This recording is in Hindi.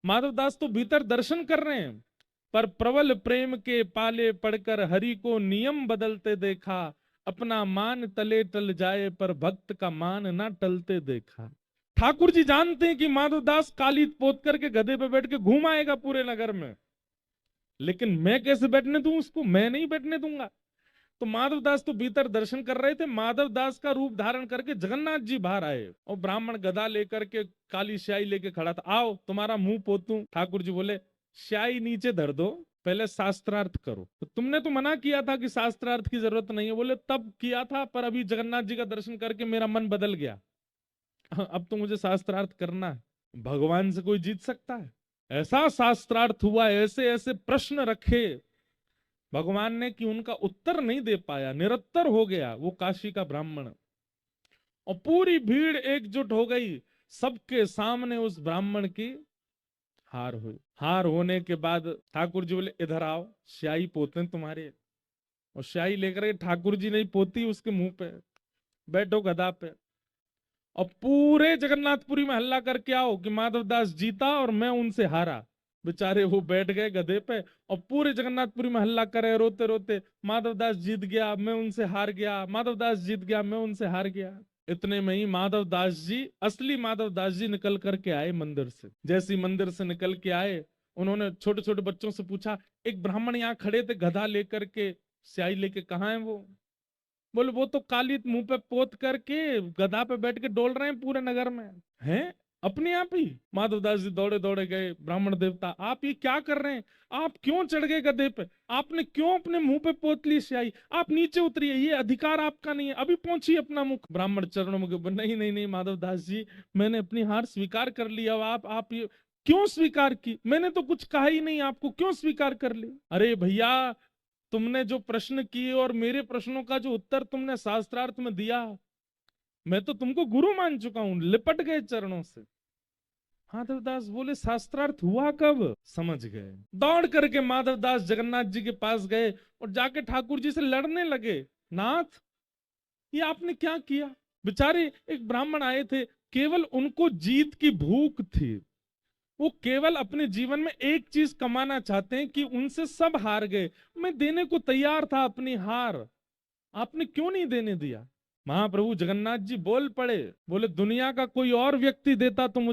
माधवदास तो भीतर दर्शन कर रहे हैं, पर प्रबल प्रेम के पाले पड़कर हरि को नियम बदलते देखा। अपना मान तले टल जाए पर भक्त का मान ना टलते देखा। ठाकुर जी जानते हैं कि माधवदास काली पोत करके गधे पे बैठ के घूम आएगा पूरे नगर में, लेकिन मैं कैसे बैठने दूं उसको? मैं नहीं बैठने दूंगा। तो माधवदास तो भीतर दर्शन कर रहे थे, माधवदास का रूप धारण करके जगन्नाथ जी बाहर आए और ब्राह्मण गदा लेकर के काली स्याही लेके खड़ा था। आओ तुम्हारा मुंह पोतूं। ठाकुर जी बोले स्याही नीचे धर दो, पहले शास्त्रार्थ करो। तो तुमने तो मना किया था कि शास्त्रार्थ की जरूरत नहीं है। बोले तब किया था, पर अभी जगन्नाथ जी का दर्शन करके मेरा मन बदल गया। अब तो मुझे शास्त्रार्थ करना है। भगवान से कोई जीत सकता है? ऐसा शास्त्रार्थ हुआ, ऐसे ऐसे प्रश्न रखे भगवान ने कि उनका उत्तर नहीं दे पाया, निरुत्तर हो गया वो काशी का ब्राह्मण। और पूरी भीड़ एकजुट हो गई, सबके सामने उस ब्राह्मण की हार हुई। हार होने के बाद ठाकुर जी बोले इधर आओ, स्याही पोते तुम्हारे। और स्याही लेकर के ठाकुर जी ने पोती उसके मुंह पे, बैठो गधा पे। और पूरे जगन्नाथपुरी में हल्ला करके आओ कि माधवदास जीता और मैं उनसे हारा। बेचारे वो बैठ गए गधे पे और पूरे जगन्नाथपुरी में हल्ला करे रोते रोते, माधवदास जीत गया मैं उनसे हार गया, माधवदास जीत गया मैं उनसे हार गया। इतने में ही माधवदास जी, असली माधवदास जी निकल करके आए मंदिर से। जैसे ही मंदिर से निकल के आए, उन्होंने छोटे छोटे बच्चों से पूछा, एक ब्राह्मण यहाँ खड़े थे गधा लेकर के, स्याही लेके, कहाँ है वो? बोले वो तो काली मुंह पे पोत करके गधा पे बैठ के डोल रहे हैं पूरे नगर में। हैं? अपने आप ही माधवदास जी दौड़े दौड़े गए, ब्राह्मण देवता आप ये क्या कर रहे हैं? आप क्यों चढ़ गए गधे पे? आपने क्यों अपने मुंह पे पोत ली स्याही? आप नीचे उतरिए, ये अधिकार आपका नहीं है, अभी पहुंचिए अपना मुख। ब्राह्मण चरणों में नहीं नहीं नहीं माधवदास जी, मैंने अपनी हार स्वीकार कर ली। अब आप ये क्यों स्वीकार की? मैंने तो कुछ कहा ही नहीं आपको, क्यों स्वीकार कर ली? अरे भैया, तुमने जो प्रश्न किए और मेरे प्रश्नों का जो उत्तर तुमने शास्त्रार्थ में दिया, मैं तो तुमको गुरु मान चुका हूं। लिपट गए चरणों से। माधवदास बोले शास्त्रार्थ हुआ कब? समझ गए। दौड़ करके माधवदास जगन्नाथ जी के पास गए और जाके ठाकुर जी से लड़ने लगे। नाथ, ये आपने क्या किया? बेचारे एक ब्राह्मण आए थे, केवल उनको जीत की भूख थी। वो केवल अपने जीवन में एक चीज कमाना चाहते हैं कि उनसे सब हार गए। मैं देने को तैयार था अपनी हार, आपने क्यों नहीं देने दिया? महाप्रभु जगन्नाथ जी बोल पड़े, बोले दुनिया का कोई और व्यक्ति देता तो मुझे